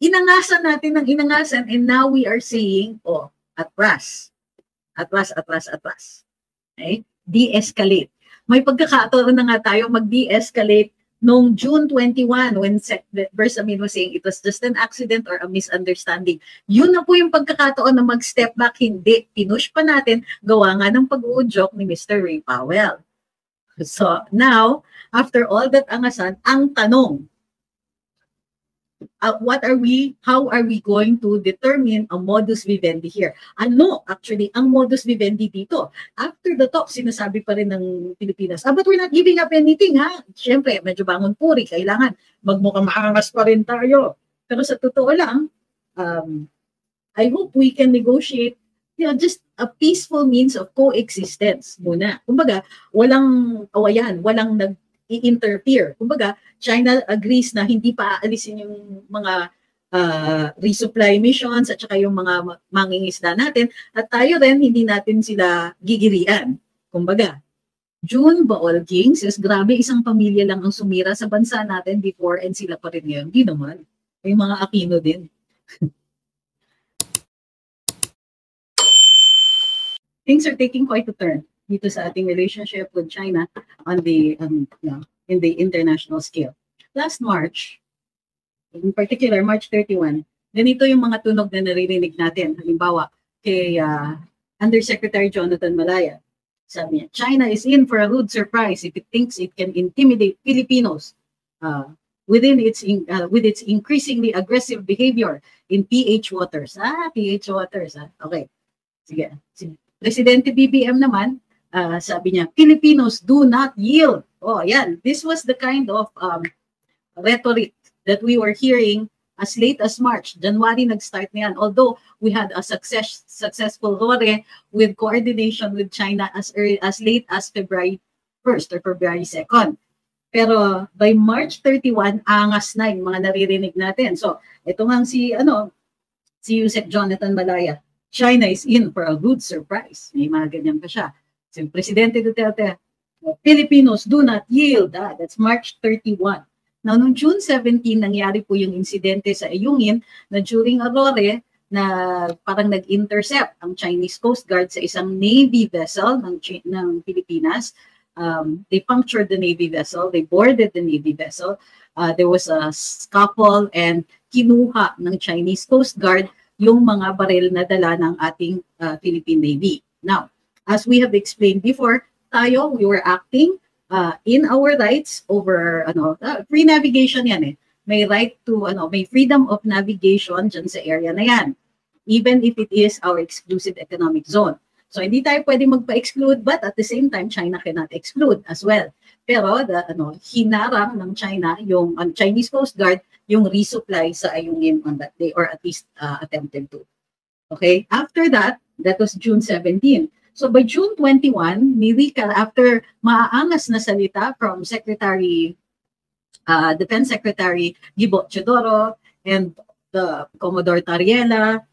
inangasan natin ng inangasan, and now we are saying, oh, atras. Atras, atras, atras. Okay? De-escalate. May pagkakataon na nga tayo mag-de-escalate noong June 21 when Bersamin was saying it was just an accident or a misunderstanding. Yun na po yung pagkakataon na mag-step back. Hindi. Pinush pa natin, gawa nga ng pag-uudyok ni Mr. Ray Powell. So now, after all that angasan, ang tanong, how are we going to determine a modus vivendi here? Ano, actually, ang modus vivendi dito? After the talk, sinasabi pa rin ng Pilipinas, but we're not giving up anything, ha? Siyempre, medyo bangon puri, kailangan magmukhang maangas pa rin tayo. Pero sa totoo lang, I hope we can negotiate, just a peaceful means of coexistence muna. Kumbaga, walang awayan, walang nag-i-interfere. Kumbaga, China agrees na hindi pa aalisin yung mga resupply missions at saka yung mga mangingisda natin, at tayo rin hindi natin sila gigirian. Kumbaga, June Baolking says, grabe, isang pamilya lang ang sumira sa bansa natin before and sila pa rin ngayon. Hindi naman. Yung mga Aquino din. Things are taking quite a turn dito sa ating relationship with China on the in the international scale. Last March, in particular March 31, ganito yung mga tunog na naririnig natin. Halimbawa, kay Undersecretary Jonathan Malaya. Sabi niya, China is in for a rude surprise if it thinks it can intimidate Filipinos with its increasingly aggressive behavior in PH waters. PH waters. Okay. Sige. Presidente BBM naman, sabi niya, Filipinos do not yield. Oh, yan. This was the kind of rhetoric that we were hearing as late as March. January nag-start na yan. Although we had a successful RORE with coordination with China as late as February 1st or February 2nd. Pero by March 31, angas na yung mga naririnig natin. So, ito nga si Yusek Jonathan Malaya. China is in for a good surprise. May mga ganyan pa siya. Si Presidente Duterte, Filipinos do not yield. That's March 31. Now, noong June 17, nangyari po yung insidente sa Ayungin na during Aurora na parang nag-intercept ang Chinese Coast Guard sa isang Navy vessel ng Pilipinas. They punctured the Navy vessel. They boarded the Navy vessel. There was a scuffle and kinuha ng Chinese Coast Guard yung mga baril na dala ng ating Philippine Navy. Now, as we have explained before, we were acting in our rights over free navigation yan eh. May right to may freedom of navigation dyan sa area na yan, even if it is our exclusive economic zone. So hindi tayo pwede magpa-exclude, but at the same time China cannot exclude as well. Pero hinarang ng China yung Chinese Coast Guard yung resupply sa Ayungin on that day, or at least attempted to. Okay? After that was June 17. So by June 21, after maaangas na salita from Defense Secretary Gibo Teodoro and the Commodore Tariela,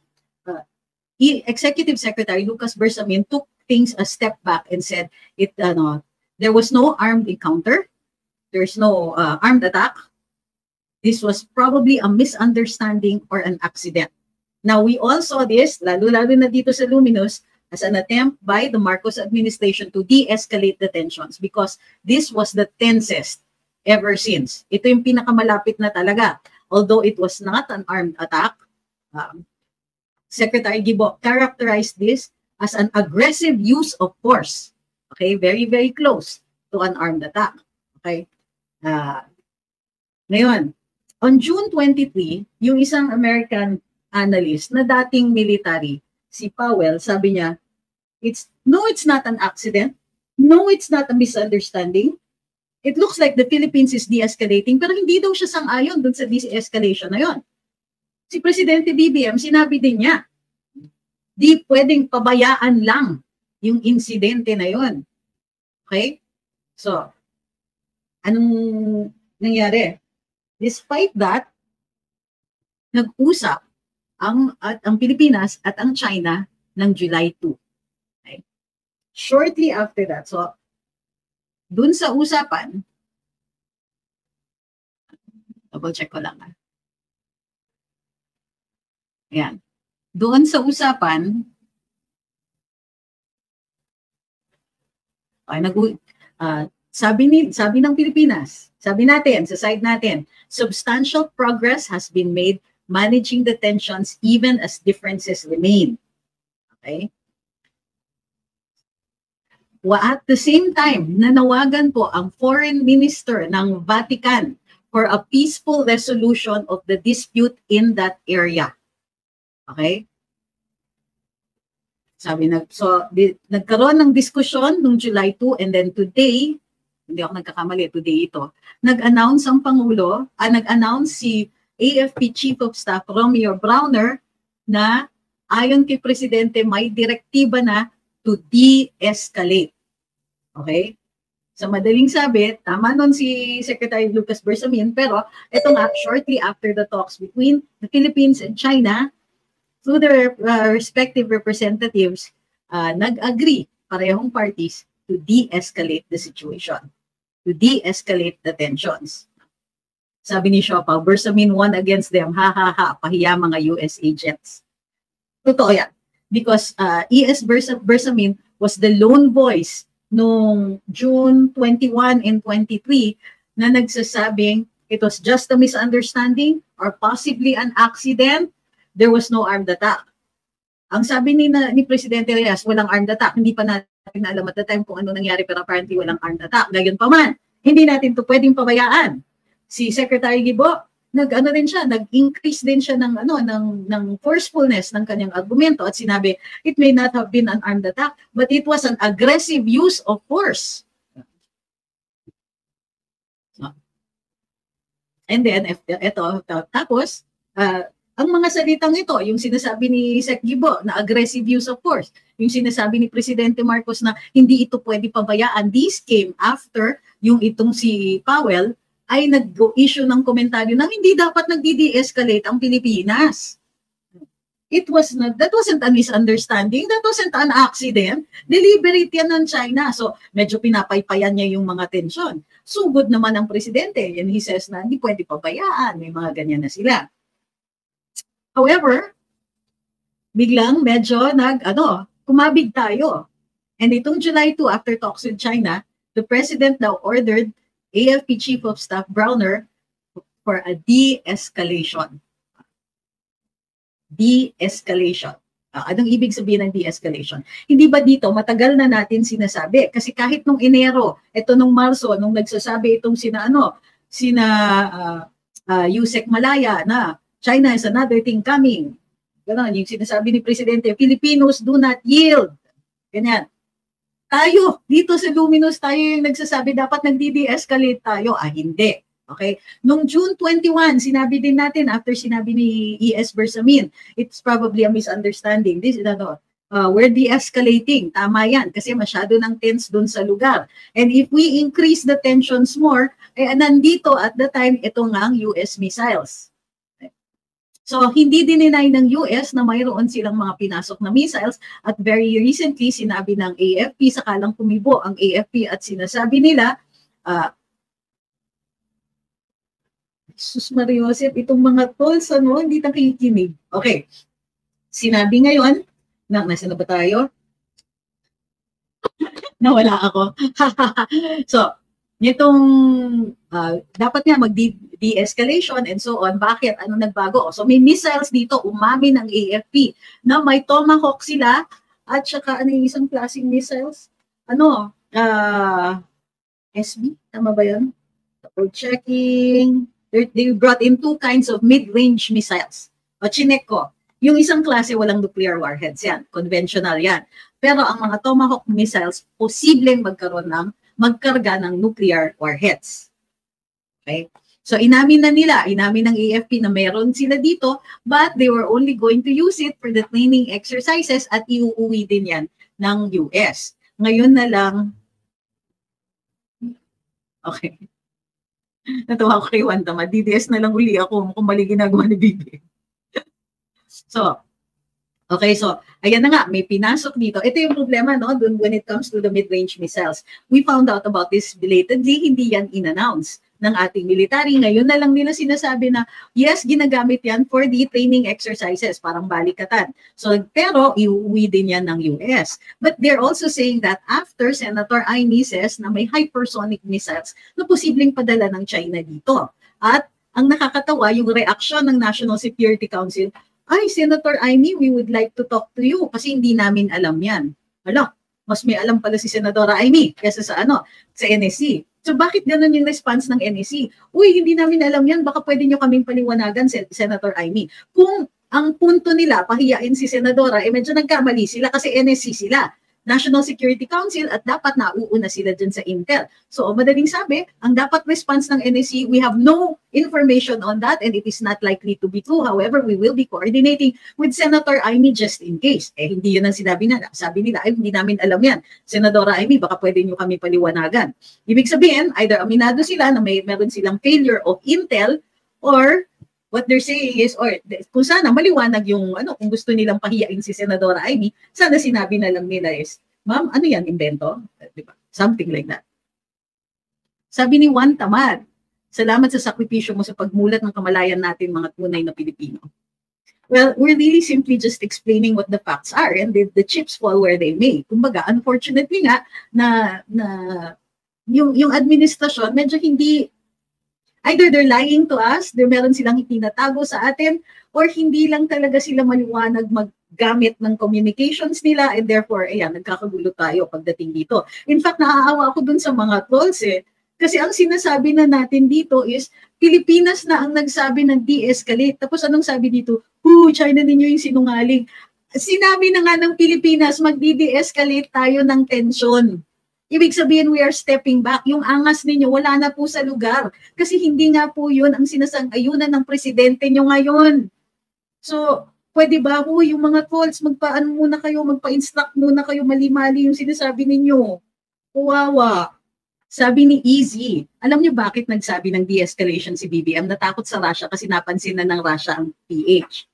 Executive Secretary Lucas Bersamin took things a step back and said there was no armed encounter, there's no armed attack. This was probably a misunderstanding or an accident. Now, we all saw this, lalo-lalo na dito sa Luminous, as an attempt by the Marcos administration to de-escalate the tensions because this was the tensest ever since. Ito yung pinakamalapit na talaga. Although it was not an armed attack, Secretary Gibo characterized this as an aggressive use of force. Okay, very, very close to an armed attack. Okay. Ngayon, on June 23, yung isang American analyst na dating military, si Powell, sabi niya, it's not an accident. No, it's not a misunderstanding. It looks like the Philippines is de-escalating, pero hindi daw siya sang-ayon dun sa de-escalation na yon. Si Presidente BBM, sinabi din niya, di pwedeng pabayaan lang yung insidente na yon. Okay? So, anong nangyari? Despite that, nag-usap ang Pilipinas at ang China ng July 2. Okay? Shortly after that, so dun sa usapan, double check ko lang Ayan. Doon sa usapan, sabi ng Pilipinas, sabi natin, sa side natin, substantial progress has been made managing the tensions even as differences remain. Okay? At the same time, nanawagan po ang Foreign Minister ng Vatican for a peaceful resolution of the dispute in that area. Okay? Nagkaroon ng diskusyon noong July 2 and then today, hindi ako nagkakamali, today ito, nag-announce ang Pangulo, nag-announce si AFP Chief of Staff Romeo Browner na ayon kay Presidente may direktiba na to de-escalate. Okay? Sa madaling sabi, tama nun si Secretary Lucas Bersamin, pero ito nga, shortly after the talks between the Philippines and China, through their respective representatives, nag-agree, parehong parties, to de-escalate the situation, to de-escalate the tensions. Sabi ni Siopaw, Bersamin won against them, ha ha ha, pahiya mga US agents. Totoo yan. Because E.S. Bersamin was the lone voice noong June 21 and 23 na nagsasabing it was just a misunderstanding or possibly an accident. There was no armed attack. Ang sabi ni Presidente Reyes, walang armed attack. Hindi pa natin alam at the time kung ano nangyari, pero apparently walang armed attack. Gayon pa man, hindi natin to pwedeng pabayaan. Si Secretary Gibo, nag-increase din siya ng forcefulness ng kanyang argumento at sinabi, it may not have been an armed attack, but it was an aggressive use of force. And then, tapos, ang mga salitang ito, yung sinasabi ni Sec Gibo na aggressive use of force, yung sinasabi ni Presidente Marcos na hindi ito pwede pabayaan, this came after yung itong si Powell ay nag-issue ng komentaryo na hindi dapat nagdi-de-escalate ang Pilipinas. That wasn't a misunderstanding, that wasn't an accident, deliberate yan ng China. So medyo pinapaypayan niya yung mga tensyon. Sugod naman ang Presidente, and he says na hindi pwede pabayaan, may mga ganyan na sila. However, biglang medyo kumabig tayo. And itong July 2, after talks with China, the President now ordered AFP Chief of Staff Browner for a de-escalation. De-escalation. Anong ibig sabihin ng de-escalation? Hindi ba dito matagal na natin sinasabi? Kasi kahit nung Enero, nung Marso, nung nagsasabi itong Yusek Malaya na China is another thing coming. Ganon, yung sinasabi ni Presidente, Filipinos do not yield. Ganyan. Tayo, dito sa Luminous, tayo yung nagsasabi, dapat nagdi-de-escalate tayo. Hindi. Okay? Noong June 21, sinabi din natin, after sinabi ni E.S. Bersamin, it's probably a misunderstanding. This is we're de-escalating. Tama yan, kasi masyado ng tense dun sa lugar. And if we increase the tensions more, nandito at the time, ito nga ang US missiles. So, hindi dininay ng US na mayroon silang mga pinasok na missiles at very recently, sinabi ng AFP, sakalang kumibo ang AFP at sinasabi nila, Jesus Maria Joseph, itong mga tolls, hindi nakikinig. Okay. Sinabi ngayon, nasa na ba tayo? Nawala ako. So, nitong dapat nga mag-de-escalation and so on. Bakit? Ano nagbago? So may missiles dito, umamin ng AFP na may Tomahawk sila at saka yung isang klaseng missiles? SB? Tama ba yun? Double checking. They brought in 2 kinds of mid-range missiles. O chinek ko, yung isang klase walang nuclear warheads yan. Conventional yan. Pero ang mga Tomahawk missiles, posibleng magkarga ng nuclear warheads. Okay? So inamin ng AFP na meron sila dito, but they were only going to use it for the training exercises at iuuwi din yan ng US. Ngayon na lang, okay. Natawa ko kay Wanda, DDS na lang uli ako kung mali ginagawa ni Bibi. So, okay, so, ayan na nga, may pinasok dito. Ito yung problema, when it comes to the mid-range missiles. We found out about this belatedly, hindi yan in-announce. ng ating military. Ngayon na lang nila sinasabi na, yes, ginagamit yan for the training exercises, parang balikatan. So, pero iuwi din yan ng US. But they're also saying that after Senator Amy says na may hypersonic missiles na posibleng padala ng China dito. At ang nakakatawa, yung reaksyon ng National Security Council, ay, Senator Amy, we would like to talk to you kasi hindi namin alam yan. Hala, mas may alam pala si Senadora Amy kaysa sa sa NSC. So bakit ganun yung response ng NSC? Uy, hindi namin alam yan, baka pwede nyo kaming paliwanagan, Senator Amy. Kung ang punto nila, pahiyain si Senadora, medyo nagkamali sila kasi NSC sila. National Security Council at dapat nauuna sila dyan sa Intel. So, madaling sabi, ang dapat response ng NSC, we have no information on that and it is not likely to be true. However, we will be coordinating with Senator Amy just in case. Hindi yun ang sinabi nila. Sabi nila, ay, hindi namin alam yan. Senadora Amy, baka pwede nyo kami paliwanagan. Ibig sabihin, either aminado sila na meron silang failure of Intel or what they're saying is, or kung sana maliwanag yung kung gusto nilang pahiyain si Senadora Amy, sana sinabi na lang nila is, ma'am, ano yan, invento? Diba? Something like that. Sabi ni Juan Tamad, salamat sa sakripisyo mo sa pagmulat ng kamalayan natin mga tunay na Pilipino. Well, we're really simply just explaining what the facts are and the chips fall where they may. Kumbaga, unfortunately nga, na yung administrasyon, medyo hindi, either they're lying to us, meron silang itinatago sa atin, or hindi lang talaga sila maliwanag maggamit ng communications nila, and therefore, ayan, nagkakagulo tayo pagdating dito. In fact, naaawa ako dun sa mga trolls kasi ang sinasabi na natin dito is, Pilipinas na ang nagsabi ng de-escalate. Tapos anong sabi dito? China ninyo yung sinungaling. Sinabi na nga ng Pilipinas, magdi-de-escalate tayo ng tensyon. Ibig sabihin, we are stepping back. Yung angas ninyo, wala na po sa lugar. Kasi hindi nga po yun ang sinasang-ayunan ng presidente nyo ngayon. So, pwede ba po yung mga trolls, magpa-ano muna kayo, magpa-instruct muna kayo, mali-mali yung sinasabi ninyo. Kawawa. Sabi ni Easy, alam niyo bakit nagsabi ng de-escalation si BBM? Natakot sa Russia kasi napansin na ng Russia ang PH.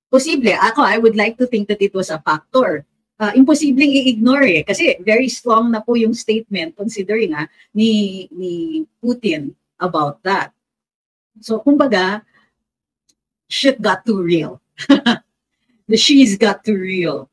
Posible. I would like to think that it was a factor. Imposibleng i-ignore kasi very strong na po yung statement considering ni Putin about that. So kumbaga, shit got too real. The she's got too real.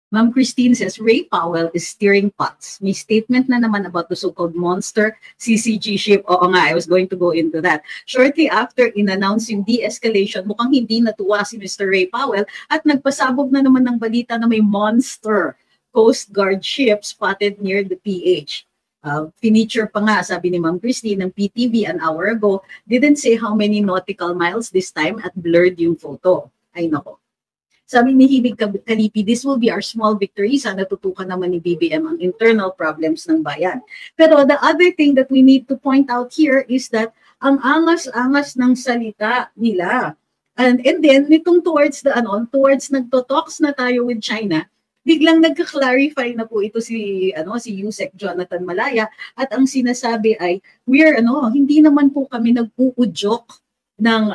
Ma'am Christine says, Ray Powell is stirring pots. May statement na naman about the so-called monster CCG ship. Oo nga, I was going to go into that. Shortly after in-announce yung de-escalation, mukhang hindi natuwa si Mr. Ray Powell at nagpasabog na naman ng balita na may monster Coast Guard ship spotted near the PH. Finiture pa nga, sabi ni Ma'am Christine, ng PTV an hour ago, didn't say how many nautical miles this time at blurred yung photo. Ay nako. Sabi ni Hibig Kalipi, this will be our small victory. Sana tutukan naman ni BBM ang internal problems ng bayan. Pero the other thing that we need to point out here is that ang angas-angas ng salita nila. And then, nitong towards nagto-talks na tayo with China, biglang nagka-clarify na po ito si Yusek Jonathan Malaya at ang sinasabi ay hindi naman po kami nag-uudyok ng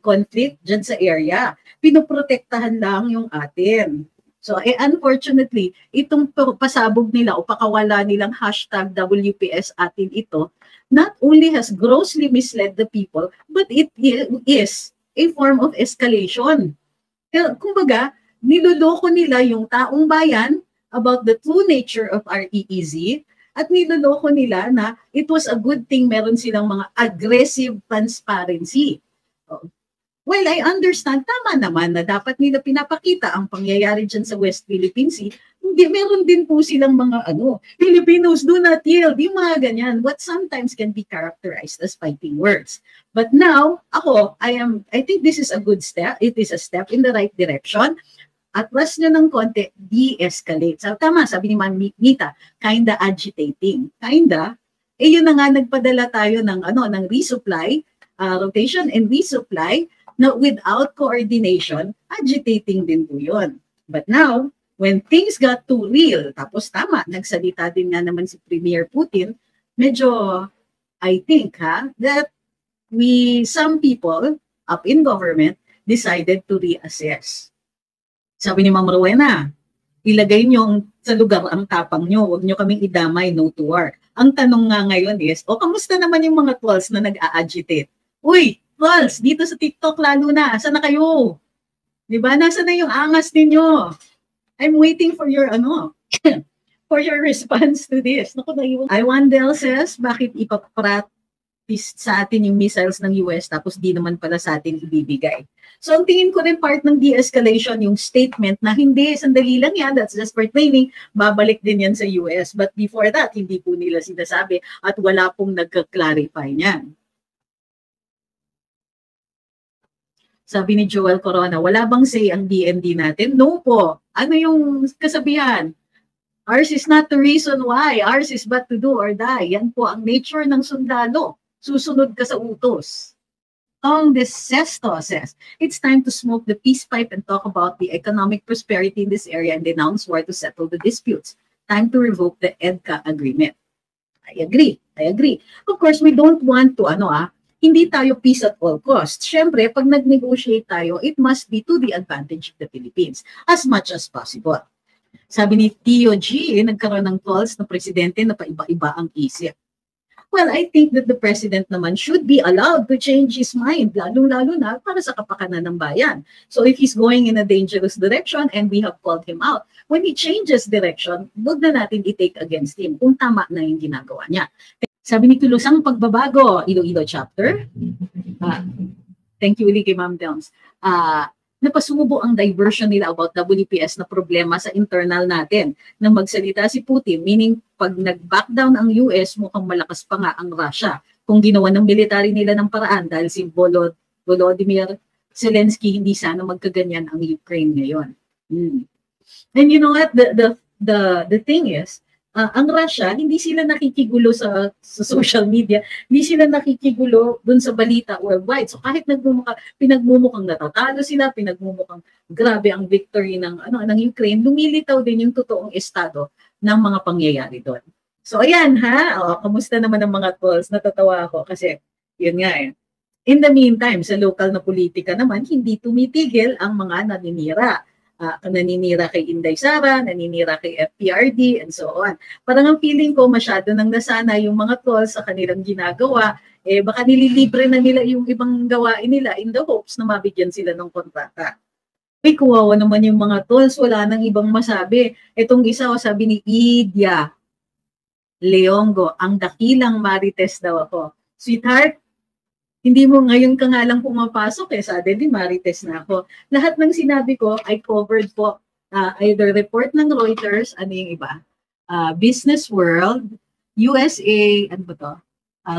conflict diyan sa area. Pinoprotektahan lang yung atin. So unfortunately, itong pasabog nila o pakawala nilang hashtag WPS atin ito, not only has grossly misled the people, but it is a form of escalation. Kumbaga, niloloko nila yung taong bayan about the true nature of our EEZ at niloloko nila na it was a good thing meron silang mga aggressive transparency. Well, I understand, tama naman na dapat nila pinapakita ang pangyayari dyan sa West Philippine Sea. Hindi, meron din po silang mga Filipinos do not yield, yung mga ganyan, what sometimes can be characterized as fighting words. But now, I think this is a good step. It is a step in the right direction. Atras nyo ng konti, de-escalate. So, tama, sabi ni Ma'am Nita, kinda agitating. Kinda, yun na nga nagpadala tayo ng resupply, rotation and resupply, na without coordination, agitating din po yun. But now, when things got too real, tapos tama, nagsalita din nga naman si Premier Putin, medyo, I think, that some people up in government decided to reassess. Sabi ni Ma'am Rowena, ilagay nyo sa lugar ang tapang nyo, huwag nyo kaming idamay, no to war. Ang tanong nga ngayon is, kamusta naman yung mga trolls na nag-a-agitate? Uy, trolls, dito sa TikTok lalo na, asa na kayo? Diba? Nasa na yung angas ninyo? I'm waiting for your, for your response to this. Naku, Iwandel says, bakit ipapractice sa atin yung missiles ng US tapos di naman pala sa atin ibibigay? So, ang tingin ko rin part ng de-escalation yung statement na hindi, sandali lang yan, that's just for training, babalik din yan sa US. But before that, hindi po nila sinasabi at wala pong nagka-clarify niyan. Sabi ni Joel Corona, wala bang say ang DND natin? No po. Ano yung kasabihan? Ours is not the reason why. Ours is but to do or die. Yan po ang nature ng sundalo. Susunod ka sa utos. Tong Desesto says, it's time to smoke the peace pipe and talk about the economic prosperity in this area and denounce war to settle the disputes. Time to revoke the EDCA agreement. I agree. Of course, we don't want to, hindi tayo peace at all costs. Siyempre, pag nag-negotiate tayo, it must be to the advantage of the Philippines as much as possible. Sabi ni Tio G, nagkaroon ng calls ng presidente na paiba-iba ang isip. Well, I think that the president naman should be allowed to change his mind, lalong-lalo na para sa kapakanan ng bayan. So if he's going in a dangerous direction and we have called him out, when he changes direction, huwag na natin i-take against him kung tama na yung ginagawa niya. Sabi ni Tulusang Pagbabago, Iloilo chapter. Thank you ulit kay Ma'am Delms. Napasubo ang diversion nila about WPS na problema sa internal natin. Nang magsalita si Putin, meaning pag nag-back down ang US, mukhang malakas pa nga ang Russia. Kung ginawa ng military nila ng paraan dahil si Volodymyr Zelensky, hindi sana magkaganyan ang Ukraine ngayon. And you know what? The thing is, ang Russia, hindi sila nakikigulo sa social media, hindi sila nakikigulo dun sa balita worldwide. So kahit pinagmumukhang natatalo sila, pinagmumukhang grabe ang victory ng Ukraine, lumilitaw din yung totoong estado ng mga pangyayari doon. So ayan kamusta naman ang mga trolls? Natatawa ako kasi yun nga In the meantime, sa local na politika naman, hindi tumitigil ang mga naninira. Naninira kay Inday Sara, naninira kay FPRD, and so on. Parang ang feeling ko, masyado nang nasana yung mga trolls sa kanilang ginagawa, baka nililibre na nila yung ibang gawain nila in the hopes na mabigyan sila ng kontrata. Kuwawa naman yung mga trolls, wala nang ibang masabi. Itong isa, sabi ni Idia Leongo, ang dakilang Marites daw ako. Sweetheart, hindi mo ngayon ka nga lang pumapasok suddenly Marites na ako. Lahat ng sinabi ko, I covered po either report ng Reuters, ano yung iba? Business World, USA, ano ba to?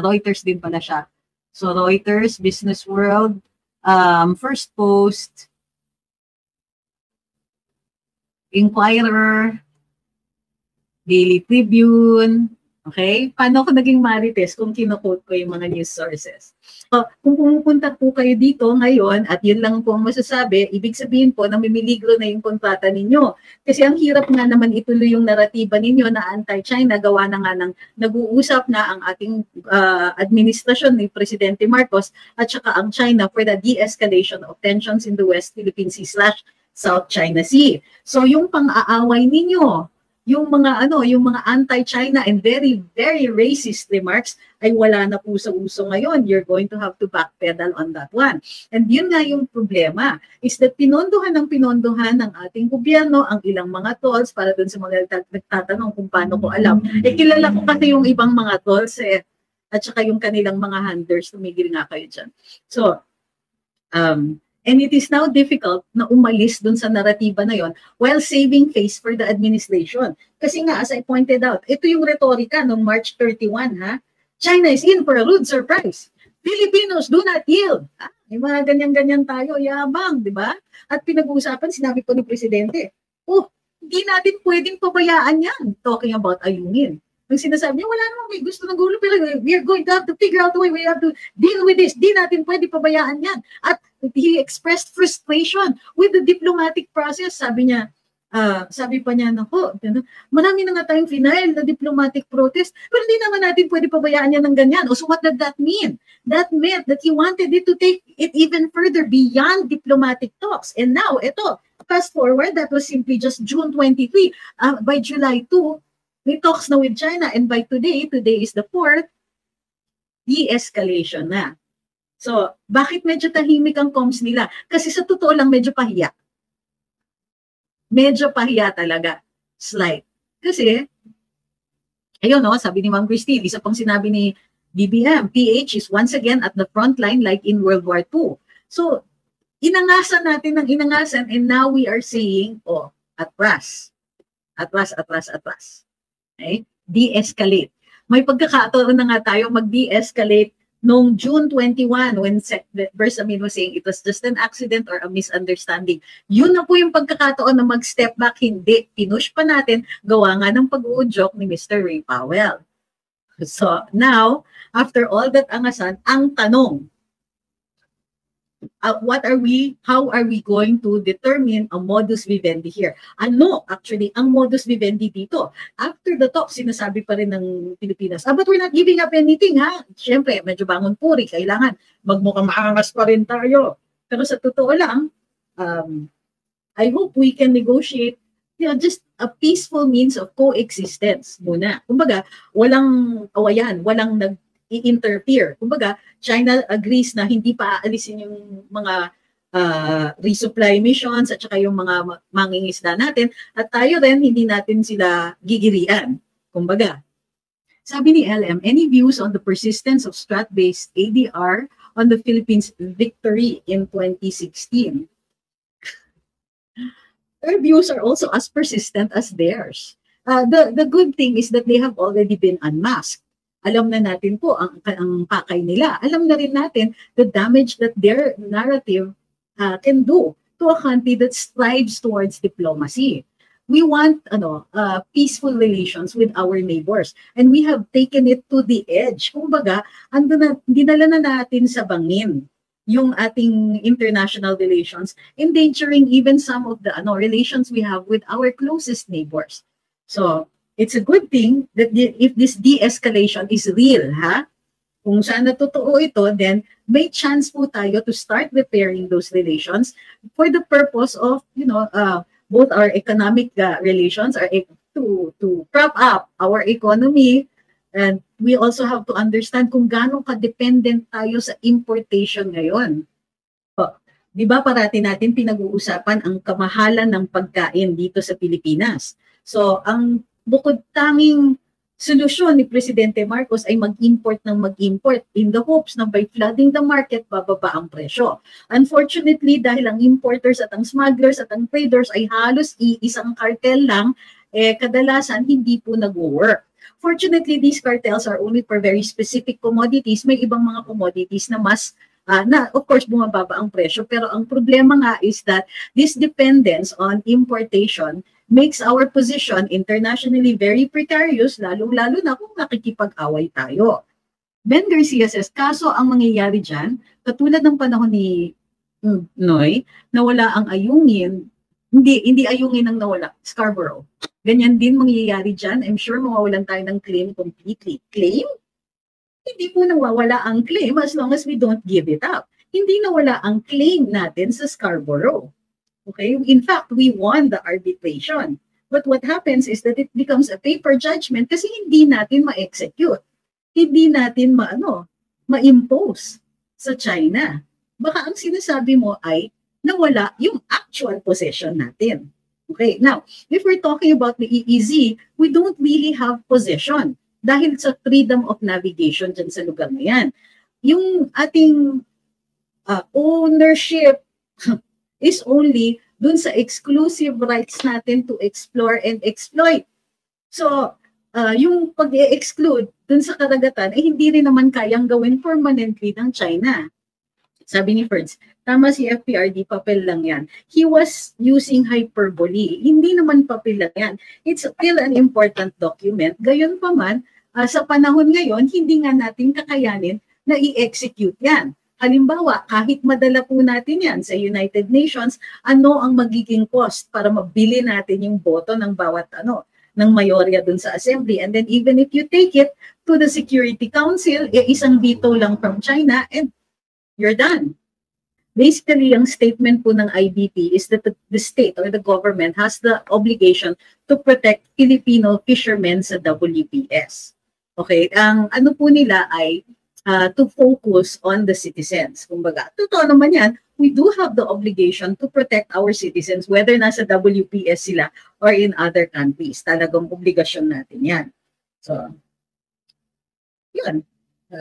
Reuters din pala siya. So Reuters, Business World, First Post, Inquirer, Daily Tribune. Okay? Paano ko naging Marites kung kino-quote ko yung mga news sources? So, kung pumupunta po kayo dito ngayon at yun lang po ang masasabi, ibig sabihin po na mimiligro na yung kontrata ninyo. Kasi ang hirap nga naman ituloy yung naratiba ninyo na anti-China, gawa na nga ng nag-uusap na ang ating administrasyon ni Presidente Marcos at saka ang China for the de-escalation of tensions in the West Philippine Sea/South China Sea. So yung pang-aaway ninyo, yung mga anti-China and very, very racist remarks ay wala na po sa uso ngayon. You're going to have to backpedal on that one. And yun nga yung problema, is that pinondohan ng ating gobyerno ang ilang mga trolls para dun sa mga nagtatanong kung paano ko alam. Kilala ko kasi yung ibang mga trolls at saka yung kanilang mga handlers, tumigil nga kayo dyan. So, and it is now difficult na umalis dun sa naratiba na yon while saving face for the administration. Kasi nga, as I pointed out, ito yung retorika noong March 31, China is in for a rude surprise. Filipinos do not yield. May mga ganyan-ganyan tayo, yabang, di ba? At pinag-uusapan, sinabi po ng Presidente, hindi natin pwedeng pabayaan yan, talking about ayungin. Ang sinasabi niya, wala namang may gusto ng gulo, pero we are going to have to figure out a way, we have to deal with this. Di natin pwede pabayaan yan. At he expressed frustration with the diplomatic process. Sabi pa niya, marami na nga tayong final na diplomatic protest, pero hindi naman natin pwede pabayaan yan ng ganyan. So what did that mean? That meant that he wanted it to take it even further beyond diplomatic talks. And now, fast forward, that was simply just June 23. By July 2, May talks na with China, and by today is the 4th, de-escalation na. So, bakit medyo tahimik ang comms nila? Kasi sa totoo lang, medyo pahiya. Medyo pahiya talaga. Slight. Kasi, ayun no, sabi ni Ma'am Christine, isa pang sinabi ni BBM, PH is once again at the front line like in World War II. So, inangasan natin ng inangasan, and now we are saying, oh, atras. Atras. Okay? De-escalate. May pagkakataon na nga tayo mag-de-escalate noong June 21 when Bersamin was saying it was just an accident or a misunderstanding. Yun na po yung pagkakataon na mag-step back. Hindi. Pinush pa natin. Gawa nga ng pag-uudyok ni Mr. Ray Powell. So now, after all that angasan, ang tanong, how are we going to determine a modus vivendi here? Ano, actually, ang modus vivendi dito? After the talk, sinasabi pa rin ng Pilipinas, but we're not giving up anything, ha? Siyempre, medyo bangon puri, kailangan magmukhang maangas pa rin tayo. Pero sa totoo lang, I hope we can negotiate, just a peaceful means of coexistence muna. Kumbaga, walang awayan, walang i-interfere. Kumbaga, China agrees na hindi pa aalisin yung mga resupply missions at saka yung mga mangingisda natin, at tayo rin hindi natin sila gigirian. Kumbaga, sabi ni LM, any views on the persistence of strat-based ADR on the Philippines' victory in 2016? Their views are also as persistent as theirs. The good thing is that they have already been unmasked. Alam na natin po ang pakay nila. Alam na rin natin the damage that their narrative can do to a country that strives towards diplomacy. We want peaceful relations with our neighbors, and we have taken it to the edge. Kumbaga, dinala na natin sa bangin yung ating international relations, endangering even some of the relations we have with our closest neighbors. So, it's a good thing that if this de-escalation is real, ha? Kung sana totoo ito, then may chance po tayo to start repairing those relations for the purpose of, both our economic relations, to prop up our economy, and we also have to understand kung gaano ka-dependent tayo sa importation ngayon. Di ba parati natin pinag-uusapan ang kamahalan ng pagkain dito sa Pilipinas? So, ang bukod tanging solusyon ni Presidente Marcos ay mag-import ng mag-import in the hopes na by flooding the market, bababa ang presyo. Unfortunately, dahil ang importers at ang smugglers at ang traders ay halos isang cartel lang, kadalasan hindi po nag-work. Fortunately, these cartels are only for very specific commodities. May ibang mga commodities na mas of course, bumababa ang presyo. Pero ang problema nga is that this dependence on importation makes our position internationally very precarious, lalo-lalo na kung nakikipag-away tayo. Ben Garcia says, kaso ang mangyayari dyan, katulad ng panahon ni Noy, nawala ang ayungin, hindi ayungin ang nawala, Scarborough. Ganyan din mangyayari dyan. I'm sure mawawalan tayo ng claim completely. Claim? Hindi po nawawala ang claim as long as we don't give it up. Hindi nawala ang claim natin sa Scarborough. Okay? In fact, we won the arbitration. But what happens is that it becomes a paper judgment kasi hindi natin ma-execute. Hindi natin ma-impose sa China. Baka ang sinasabi mo ay nawala yung actual possession natin. Okay? Now, if we're talking about the EEZ, we don't really have possession dahil sa freedom of navigation dyan sa lugar na yan. Yung ating ownership is only dun sa exclusive rights natin to explore and exploit. So, yung pag-exclude dun sa karagatan, hindi rin naman kayang gawin permanently ng China. Sabi ni Ferds, tama si FPRD, papel lang yan. He was using hyperbole. Hindi naman papel lang yan. It's still an important document. Gayon pa man, sa panahon ngayon, hindi nga natin kakayanin na i-execute yan. Halimbawa, kahit madala po natin yan sa United Nations, ano ang magiging cost para mabili natin yung boto ng bawat ng mayorya dun sa assembly? And then even if you take it to the Security Council, isang veto lang from China and you're done. Basically, ang statement po ng IBP is that the state or the government has the obligation to protect Filipino fishermen sa WPS. Okay, ang ano po nila ay to focus on the citizens. Kumbaga, totoo naman yan, we do have the obligation to protect our citizens, whether nasa WPS sila or in other countries. Talagang obligasyon natin yan. So, yun.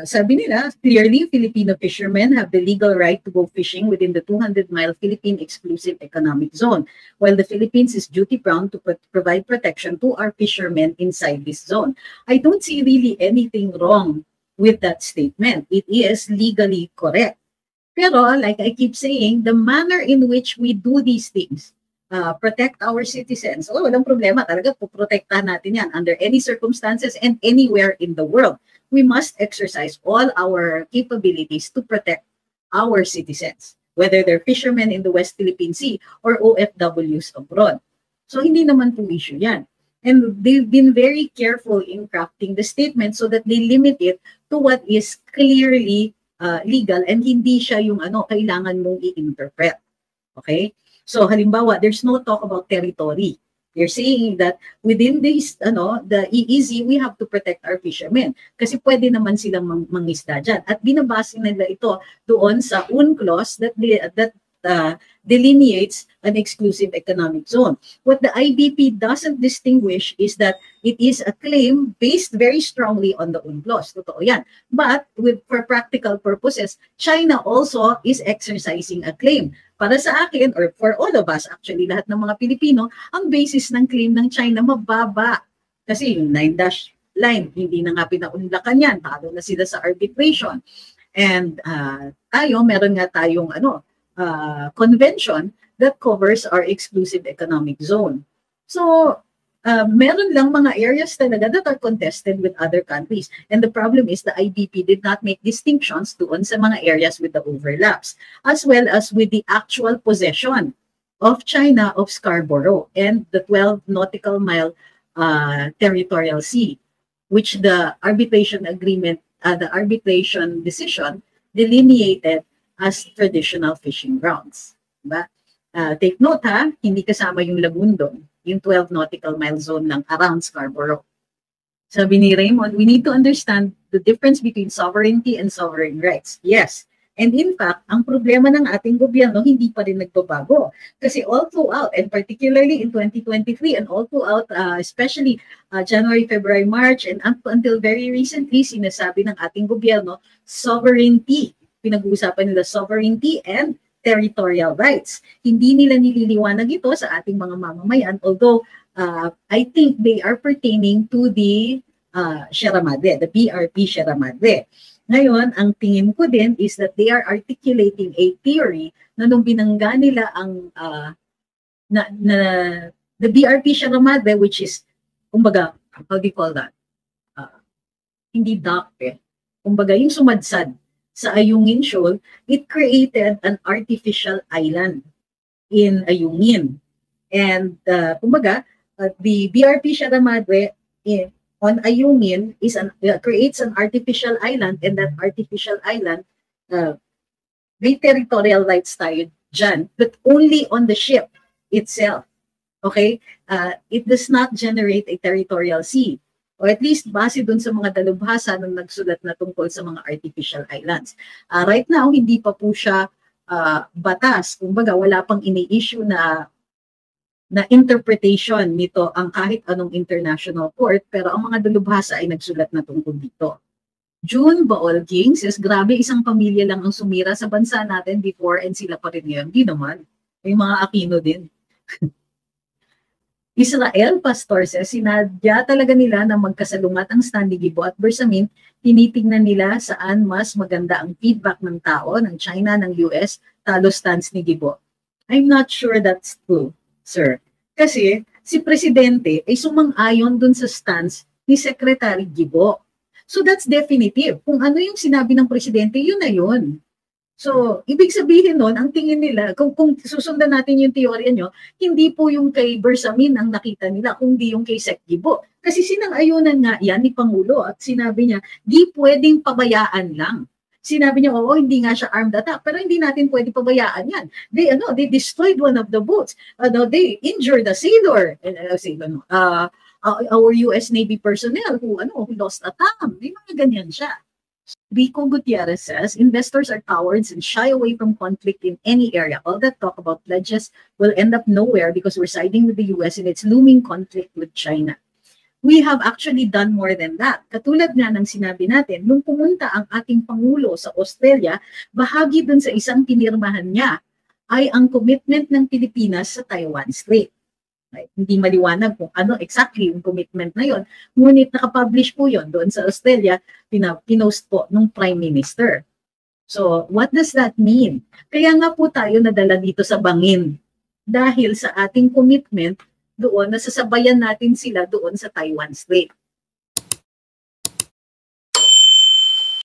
Sabi nila, clearly, Filipino fishermen have the legal right to go fishing within the 200-mile Philippine Exclusive Economic Zone, while the Philippines is duty-bound to provide protection to our fishermen inside this zone. I don't see really anything wrong with that statement. It is legally correct. Pero, like I keep saying, the manner in which we do these things, protect our citizens, walang problema, talaga puprotektahan natin yan under any circumstances and anywhere in the world. We must exercise all our capabilities to protect our citizens, whether they're fishermen in the West Philippine Sea or OFWs abroad. So hindi naman po issue yan. And they've been very careful in crafting the statement so that they limit it to what is clearly legal and hindi siya yung kailangan mong i-interpret. Okay? So halimbawa, there's no talk about territory. They're saying that within this, the EEZ, we have to protect our fishermen. Kasi pwede naman silang mangisda dyan. At binabase nila ito doon sa UNCLOS that delineates an exclusive economic zone. What the IBP doesn't distinguish is that it is a claim based very strongly on the UNCLOS. Totoo yan. But for practical purposes, China also is exercising a claim. Para sa akin, or for all of us, actually, lahat ng mga Pilipino, ang basis ng claim ng China mababa. Kasi yung 9-dash line, hindi na nga pinaunlakan yan. Talo na sila sa arbitration. And meron nga tayong convention that covers our exclusive economic zone. So, meron lang mga areas talaga that are contested with other countries. And the problem is the IBP did not make distinctions doon sa mga areas with the overlaps, as well as with the actual possession of China of Scarborough and the 12 nautical mile territorial sea, which the arbitration agreement, the arbitration decision delineated as traditional fishing grounds. Diba? Take note ha, hindi kasama yung Lagoon doon, yung 12 nautical mile zone lang around Scarborough. Sabi ni Raymond, we need to understand the difference between sovereignty and sovereign rights. Yes. And in fact, ang problema ng ating gobyerno hindi pa rin nagbabago. Kasi all throughout, and particularly in 2023, and all throughout, especially January, February, March, and up until very recently, sinasabi ng ating gobyerno, sovereignty. Pinag-uusapan nila sovereignty and territorial rights. Hindi nila nililiwanag ito sa ating mga mamamayan, although I think they are pertaining to the Sierra Madre, the BRP Sierra Madre. Ngayon, ang tingin ko din is that they are articulating a theory na nung binangga nila ang the BRP Sierra Madre, which is, kumbaga, how do you call that? Hindi dock Kumbaga, yung sumadsad sa Ayungin Shoal, it created an artificial island in Ayungin. And kumbaga, the BRP Sierra Madre on Ayungin creates an artificial island, and that artificial island, may territorial rights tayo dyan, but only on the ship itself. Okay? It does not generate a territorial sea. Or at least base dun sa mga dalubhasa nung nagsulat na tungkol sa mga artificial islands. Right now, hindi pa po siya batas. Kumbaga, wala pang ini-issue na interpretation nito ang kahit anong international court, pero ang mga dalubhasa ay nagsulat na tungkol dito. June Baolging says, grabe, isang pamilya lang ang sumira sa bansa natin before and sila pa rin ngayon. Di naman. May mga Aquino din. Israel Pastor says, sinadya talaga nila na magkasalungat ang Stan Gibo at Bersamin, tinitingnan nila saan mas maganda ang feedback ng tao, ng China, ng US, talo stance ni Gibo. I'm not sure that's true, sir. Kasi si Presidente ay sumang-ayon dun sa stance ni Secretary Gibo. So that's definitive. Kung ano yung sinabi ng Presidente, yun na yun. So, ibig sabihin nun, ang tingin nila, kung susundan natin yung teorya nyo, hindi po yung kay Bersamin ang nakita nila, kundi yung kay Sec Gibo. Kasi sinang-ayunan nga yan ni Pangulo at sinabi niya, di pwedeng pabayaan lang Sinabi niya, oo, hindi nga siya armed attack, pero hindi natin pwede pabayaan yan. They destroyed one of the boats. They injured a sailor. Our US Navy personnel who lost a thumb. May mga ganyan siya. Rico Gutierrez says, investors are cowards and shy away from conflict in any area. All that talk about pledges will end up nowhere because we're siding with the US in its looming conflict with China. We have actually done more than that. Katulad nga ng sinabi natin, nung pumunta ang ating Pangulo sa Australia, bahagi dun sa isang pinirmahan niya ay ang commitment ng Pilipinas sa Taiwan Strait. Right? Hindi maliwanag kung ano exactly yung commitment na yon. Ngunit nakapublish po yon doon sa Australia, pinost po ng Prime Minister. So, what does that mean? Kaya nga po tayo nadala dito sa bangin dahil sa ating commitment doon, nasasabayan natin sila doon sa Taiwan Strait.